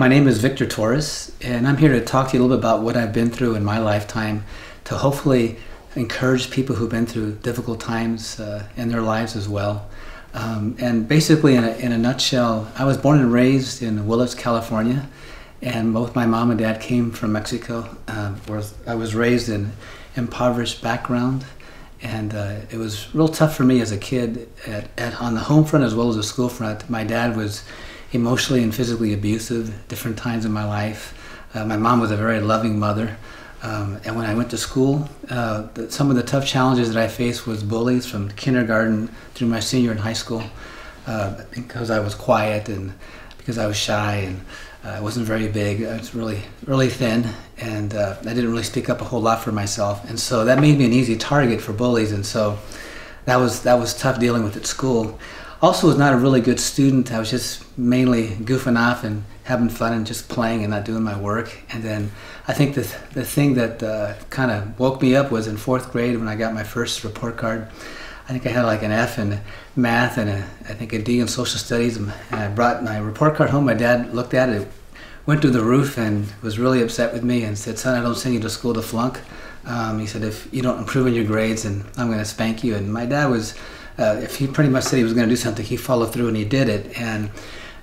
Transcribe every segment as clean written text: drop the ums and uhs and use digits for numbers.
my name is Victor Torres, and I'm here to talk to you a little bit about what I've been through in my lifetime to hopefully encourage people who've been through difficult times in their lives as well. And basically, in a nutshell, I was born and raised in Willits, California, and both my mom and dad came from Mexico. Where I was raised in impoverished background, and it was real tough for me as a kid on the home front as well as the school front. My dad was emotionally and physically abusive at different times in my life. My mom was a very loving mother. And when I went to school, some of the tough challenges that I faced was bullies from kindergarten through my senior in high school, because I was quiet and because I was shy and I wasn't very big. I was really thin, and I didn't really speak up a whole lot for myself. And so that made me an easy target for bullies, and so that was tough dealing with at school. Also was not a really good student. I was just mainly goofing off and having fun and just playing and not doing my work. And then I think the thing that kind of woke me up was in 4th grade when I got my first report card. I think I had like an F in math and I think a D in social studies. And I brought my report card home. My dad looked at it, went through the roof and was really upset with me and said, "Son, I don't send you to school to flunk." He said, "If you don't improve in your grades, and I'm going to spank you." And my dad was, if he pretty much said he was going to do something, he followed through and he did it. And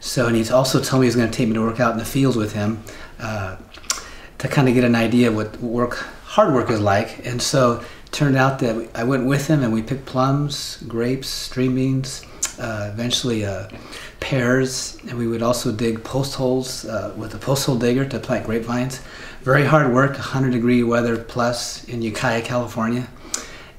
he also told me he was going to take me to work out in the fields with him to kind of get an idea of what hard work is like. And so it turned out that I went with him and we picked plums, grapes, string beans, eventually pears, and we would also dig post holes with a post hole digger to plant grapevines. Very hard work, 100-degree weather plus in Ukiah, California.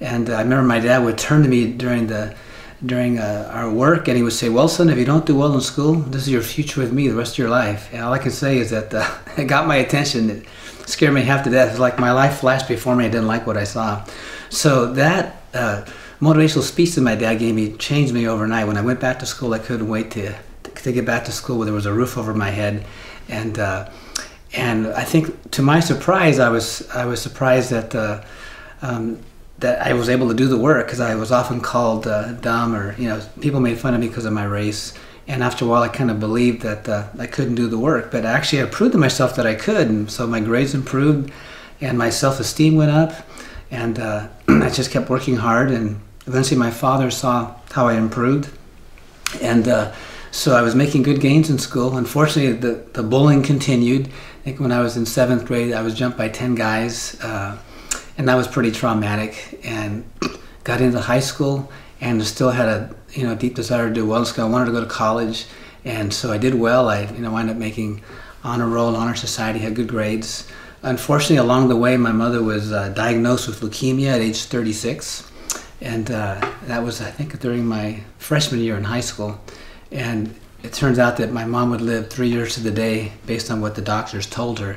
And I remember my dad would turn to me during our work, and he would say, "Well, son, if you don't do well in school, this is your future with me the rest of your life." And all I can say is that it got my attention. It scared me half to death. It was like my life flashed before me. I didn't like what I saw. So that motivational speech that my dad gave me changed me overnight. When I went back to school, I couldn't wait to get back to school where there was a roof over my head. And I think, to my surprise, I was surprised that that I was able to do the work, because I was often called dumb, or people made fun of me because of my race. And after a while, I kind of believed that I couldn't do the work, but actually I proved to myself that I could, and so my grades improved, and my self-esteem went up, and I just kept working hard, and eventually my father saw how I improved, and so I was making good gains in school. Unfortunately, the bullying continued. I think when I was in 7th grade, I was jumped by 10 guys. And that was pretty traumatic, and got into high school and still had a deep desire to do well in school. I wanted to go to college, and so I did well. I wound up making honor roll, honor society, had good grades. Unfortunately, along the way, my mother was diagnosed with leukemia at age 36, and that was, I think, during my freshman year in high school. And it turns out that my mom would live 3 years to the day based on what the doctors told her.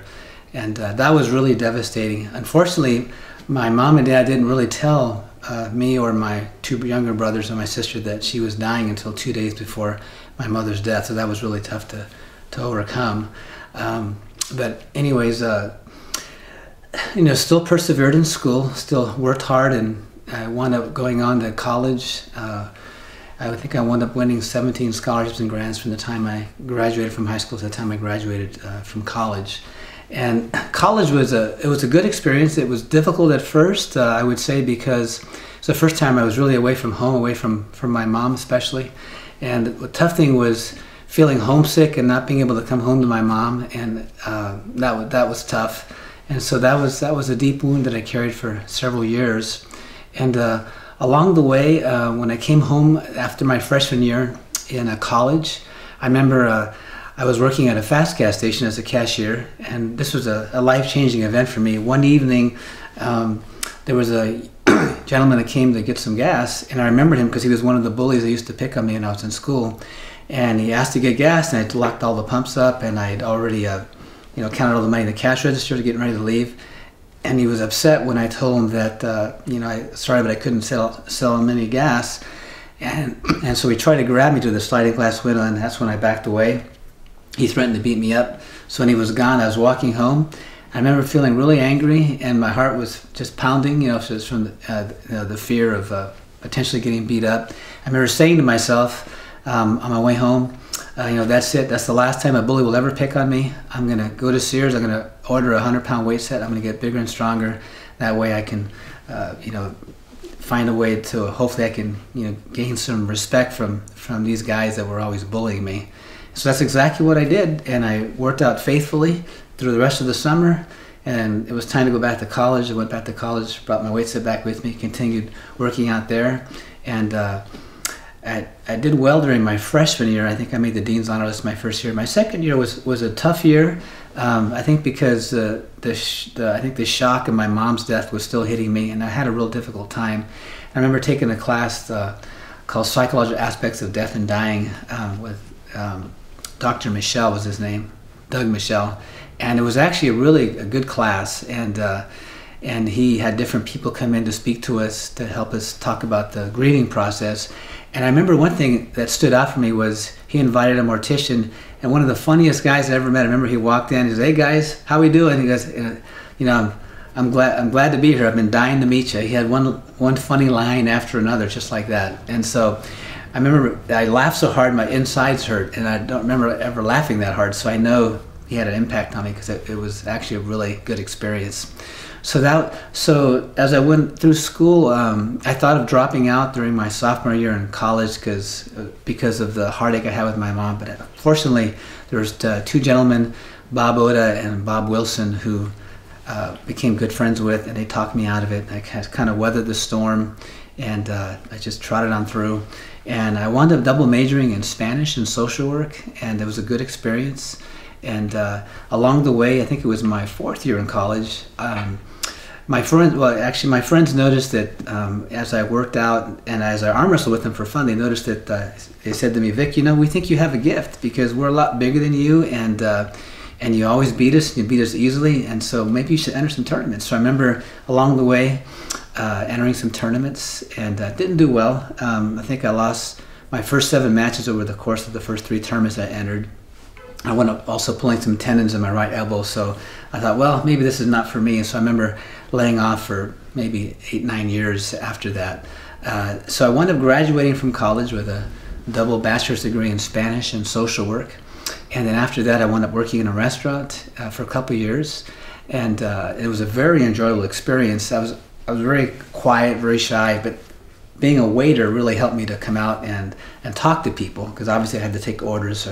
And that was really devastating. Unfortunately, my mom and dad didn't really tell me or my 2 younger brothers and my sister that she was dying until 2 days before my mother's death. So that was really tough to overcome. But anyways, still persevered in school, still worked hard, and I wound up going on to college. I think I wound up winning 17 scholarships and grants from the time I graduated from high school to the time I graduated from college. And college was a good experience. It was difficult at first, I would say, because it's the first time I was really away from home, away from my mom especially. And the tough thing was feeling homesick and not being able to come home to my mom, and that was tough. And so that was a deep wound that I carried for several years. And along the way, when I came home after my freshman year in college, I remember I was working at a fast gas station as a cashier, and this was a life-changing event for me. One evening, there was a gentleman that came to get some gas, and I remembered him because he was one of the bullies that used to pick on me when I was in school. And he asked to get gas, and I locked all the pumps up, and I'd already counted all the money in the cash register to get ready to leave. And he was upset when I told him that sorry, but I couldn't sell him any gas. And so he tried to grab me through the sliding glass window, and that's when I backed away. He threatened to beat me up. So when he was gone, I was walking home. I remember feeling really angry, and my heart was just pounding, so it's from the fear of potentially getting beat up. I remember saying to myself on my way home, that's it. That's the last time a bully will ever pick on me. I'm going to go to Sears. I'm going to order a 100-pound weight set. I'm going to get bigger and stronger. That way I can, find a way to, hopefully I can, gain some respect from these guys that were always bullying me. So that's exactly what I did. And I worked out faithfully through the rest of the summer. And it was time to go back to college. I went back to college, brought my weight set back with me, continued working out there. And I did well during my freshman year. I think I made the Dean's Honor List my first year. My second year was a tough year. I think because I think the shock of my mom's death was still hitting me, and I had a real difficult time. I remember taking a class called Psychological Aspects of Death and Dying with Dr. Michelle was his name, Doug Michelle, and it was actually a good class. And he had different people come in to speak to us to help us talk about the grieving process. And I remember one thing that stood out for me was he invited a mortician, and one of the funniest guys I ever met. I remember he walked in, he said, "Hey guys, how we doing?" He goes, I'm glad to be here. I've been dying to meet you." He had one funny line after another, just like that. And so I remember I laughed so hard my insides hurt, and I don't remember ever laughing that hard. So I know he had an impact on me because it was actually a really good experience. So as I went through school, I thought of dropping out during my sophomore year in college because of the heartache I had with my mom. But fortunately, there was two gentlemen, Bob Oda and Bob Wilson, who became good friends with, and they talked me out of it. I kind of weathered the storm, and I just trotted on through. And I wound up double majoring in Spanish and social work, and it was a good experience. And along the way, I think it was my fourth year in college, my friends noticed that as I worked out and as I arm wrestled with them for fun, they noticed that they said to me, "Vic, we think you have a gift because we're a lot bigger than you, and you always beat us, and you beat us easily, and so maybe you should enter some tournaments." So I remember along the way entering some tournaments, and didn't do well. I think I lost my first 7 matches over the course of the first 3 tournaments I entered. I wound up also pulling some tendons in my right elbow, so I thought, well, maybe this is not for me. And so I remember laying off for maybe 8-9 years after that. So I wound up graduating from college with a double bachelor's degree in Spanish and social work. And then after that, I wound up working in a restaurant for a couple years. And it was a very enjoyable experience. I was very quiet, very shy, but being a waiter really helped me to come out and talk to people, because obviously I had to take orders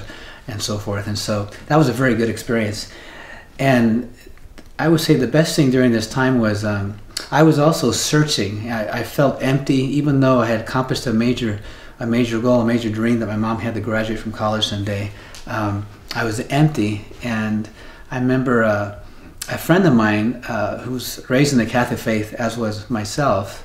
and so forth. And so that was a very good experience. And I would say the best thing during this time was I was also searching. I felt empty, even though I had accomplished a major goal, a major dream that my mom had to graduate from college someday. I was empty, and I remember a friend of mine who was raised in the Catholic faith, as was myself.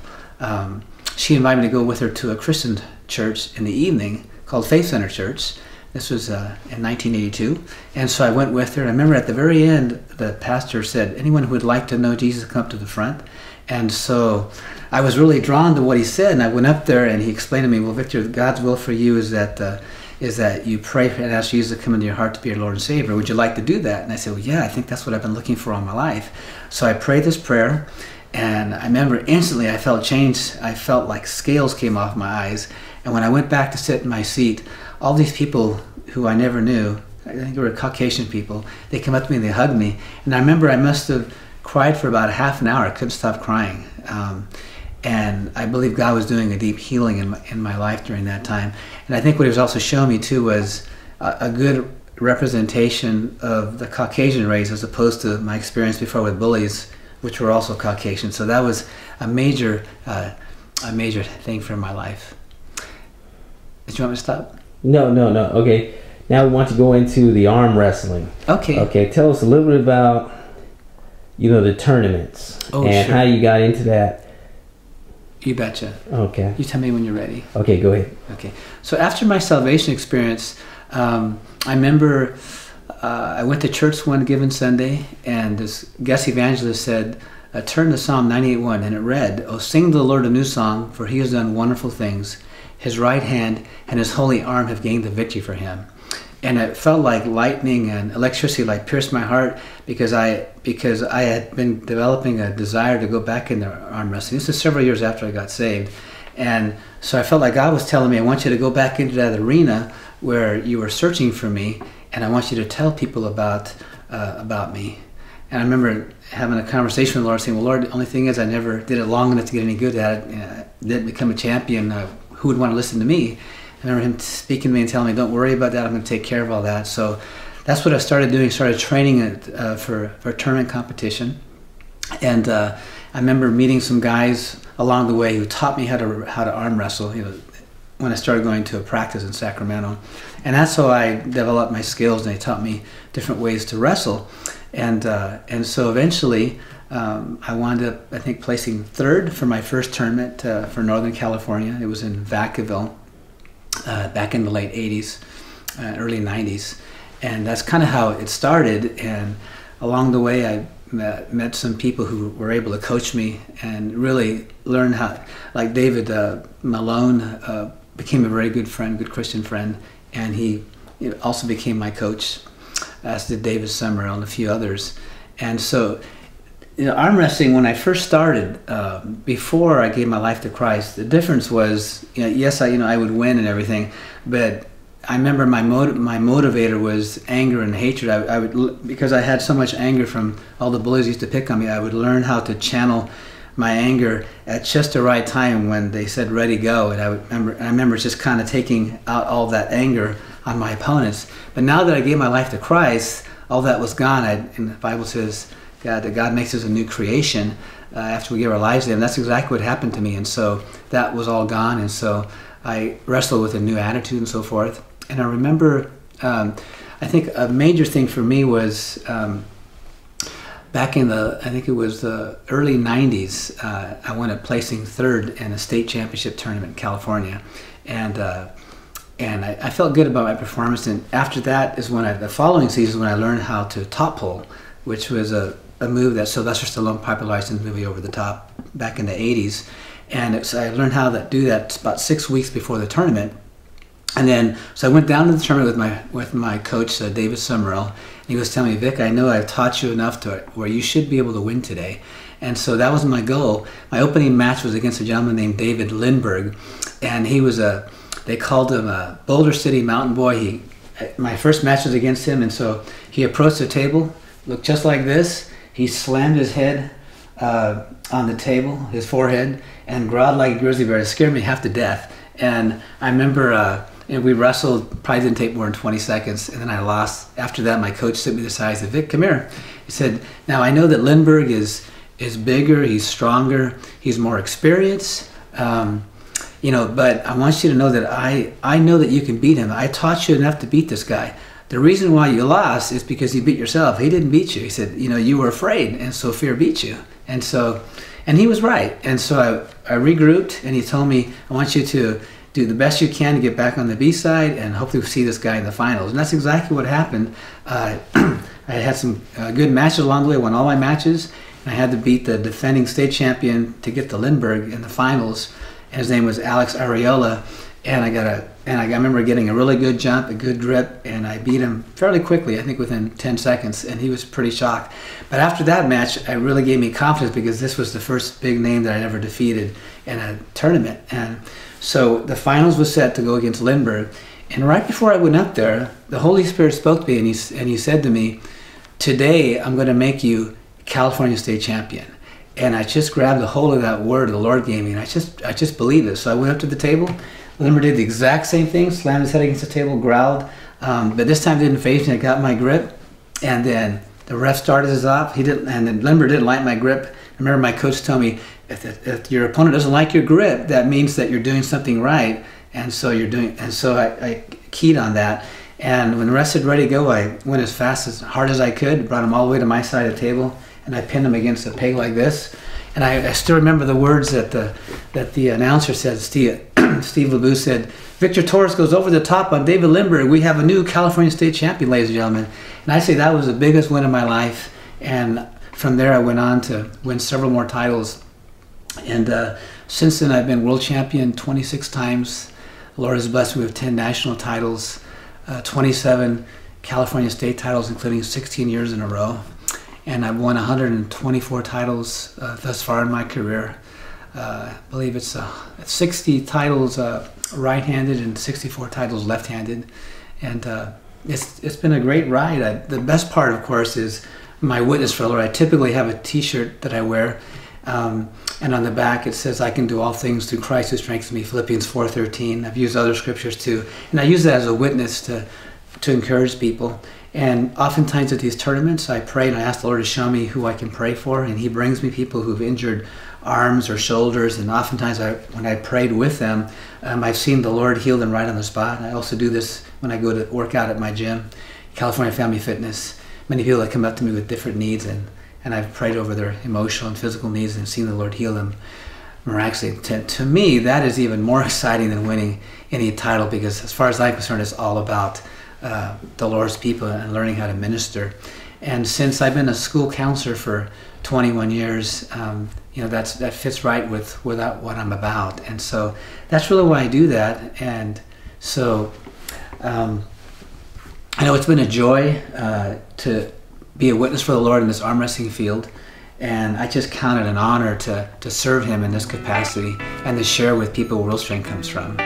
She invited me to go with her to a Christian church in the evening called Faith Center Church. This was in 1982, and so I went with her. I remember at the very end, the pastor said, "Anyone who would like to know Jesus, come up to the front." And so I was really drawn to what he said, and I went up there, and he explained to me, "Well, Victor, God's will for you is that you pray and ask Jesus to come into your heart to be your Lord and Savior. Would you like to do that?" And I said, "Well, yeah, I think that's what I've been looking for all my life." So I prayed this prayer, and I remember instantly I felt changed. I felt like scales came off my eyes, and when I went back to sit in my seat, all these people who I never knew, I think they were Caucasian people, they came up to me and they hugged me. And I remember I must have cried for about half an hour. I couldn't stop crying. And I believe God was doing a deep healing in my life during that time. And I think what he was also showing me too was a good representation of the Caucasian race, as opposed to my experience before with bullies, which were also Caucasian. So that was a major thing for my life. Did you want me to stop? No. Okay. Now we want to go into the arm wrestling. Okay. Okay. Tell us a little bit about, the tournaments and how you got into that. You betcha. Okay. You tell me when you're ready. Okay, go ahead. Okay. So after my salvation experience, I remember I went to church one given Sunday, and this guest evangelist said, turn to Psalm 98:1, and it read, "Oh, sing to the Lord a new song, for he has done wonderful things. His right hand and his holy arm have gained the victory for him." And it felt like lightning and electricity pierced my heart, because I had been developing a desire to go back into arm wrestling. This is several years after I got saved. And so I felt like God was telling me, "I want you to go back into that arena where you were searching for me, and I want you to tell people about me. And I remember having a conversation with the Lord, saying, well, Lord, the only thing is I never did it long enough to get any good at it. Didn't become a champion. Who would want to listen to me? I remember him speaking to me and telling me, don't worry about that. I'm going to take care of all that. So that's what I started doing. Started training for tournament competition. And I remember meeting some guys along the way who taught me how to arm wrestle, when I started going to a practice in Sacramento. And that's how I developed my skills, and they taught me different ways to wrestle. And so eventually I wound up, I think, placing third for my first tournament for Northern California. It was in Vacaville back in the late 80s, early 90s. And that's kind of how it started. And along the way I met some people who were able to coach me and really learn how, like David Malone became a very good friend, good Christian friend, and he also became my coach, as did David Summerall and a few others. And so, arm wrestling, when I first started, before I gave my life to Christ, the difference was, yes, I would win and everything, but I remember my motivator was anger and hatred. I would, because I had so much anger from all the bullies who used to pick on me, I would learn how to channel my anger at just the right time when they said ready, go. And I remember just kind of taking out all that anger on my opponents. But now that I gave my life to Christ, all that was gone. And the Bible says that God makes us a new creation after we give our lives to Him. That's exactly what happened to me. And so that was all gone. And so I wrestled with a new attitude and so forth. And I remember, I think a major thing for me was back in I think it was the early 90s, I wound up placing third in a state championship tournament in California. And I felt good about my performance. And after that is when the following season, when I learned how to top pole, which was a move that Sylvester Stallone popularized in the movie Over the Top back in the 80s. And I learned how to do that about 6 weeks before the tournament. And then, so I went down to the tournament with my coach, David Summerall, and he was telling me, Vic, I know I've taught you enough to where you should be able to win today. And so that was my goal. My opening match was against a gentleman named David Lindbergh, and he was they called him a Boulder City Mountain Boy. My first match was against him, and so he approached the table, looked just like this. He slammed his head on the table, his forehead, and growled like a grizzly bear. It scared me half to death. And I remember we wrestled, probably didn't take more than 20 seconds, and then I lost. After that, my coach took me to the side and said, Vic, come here. He said, now I know that Lindbergh is bigger, he's stronger, he's more experienced, but I want you to know that I know that you can beat him. I taught you enough to beat this guy. The reason why you lost is because you beat yourself. He didn't beat you. He said, you were afraid, and so fear beat you. And he was right. And so I regrouped, and he told me, I want you to do the best you can to get back on the B side, and hopefully we'll see this guy in the finals. And that's exactly what happened. I had some good matches along the way, won all my matches, and I had to beat the defending state champion to get to Lindbergh in the finals. And his name was Alex Areola, and I remember getting a really good jump, a good grip, and I beat him fairly quickly, I think within 10 seconds, and he was pretty shocked. But after that match, it really gave me confidence because this was the first big name that I'd ever defeated in a tournament. And so the finals was set to go against Lindbergh, and right before I went up there, the Holy Spirit spoke to me, and he said to me, today I'm going to make you California State Champion. And I just grabbed a hold of that word the Lord gave me, and I just believed it. So I went up to the table. Lindbergh did the exact same thing, slammed his head against the table, growled, but this time didn't phase me. I got my grip, and then the ref started us off. And then Lindbergh didn't like my grip. I remember my coach told me, if your opponent doesn't like your grip, that means that you're doing something right, and so I keyed on that. And when the ref said ready to go, I went as fast, as hard as I could, brought him all the way to my side of the table, and I pinned him against a peg like this. And I still remember the words that the announcer said. Steve LeBoux said, Victor Torres goes over the top on David Lindbergh. We have a new California State Champion, ladies and gentlemen. And I say that was the biggest win of my life. And from there, I went on to win several more titles. And since then, I've been world champion 26 times. The Lord has blessed me with 10 national titles, 27 California State titles, including 16 years in a row. And I've won 124 titles thus far in my career. I believe it's 60 titles right-handed and 64 titles left-handed, and it's been a great ride. The best part, of course, is my witness for the Lord. I typically have a T-shirt that I wear, and on the back it says, "I can do all things through Christ who strengthens me," Philippians 4:13. I've used other scriptures too, and I use that as a witness to encourage people. And oftentimes at these tournaments, I pray and I ask the Lord to show me who I can pray for, and He brings me people who've injured arms or shoulders, and oftentimes when I prayed with them, I've seen the Lord heal them right on the spot. I also do this when I go to work out at my gym, California Family Fitness. Many people that come up to me with different needs, and I've prayed over their emotional and physical needs and seen the Lord heal them miraculously. To me, that is even more exciting than winning any title, because as far as I'm concerned, it's all about the Lord's people and learning how to minister. And since I've been a school counselor for 21 years, that fits right with what I'm about. And so that's really why I do that. And so I know it's been a joy to be a witness for the Lord in this arm wrestling field. And I just count it an honor to serve Him in this capacity and to share with people where real strength comes from.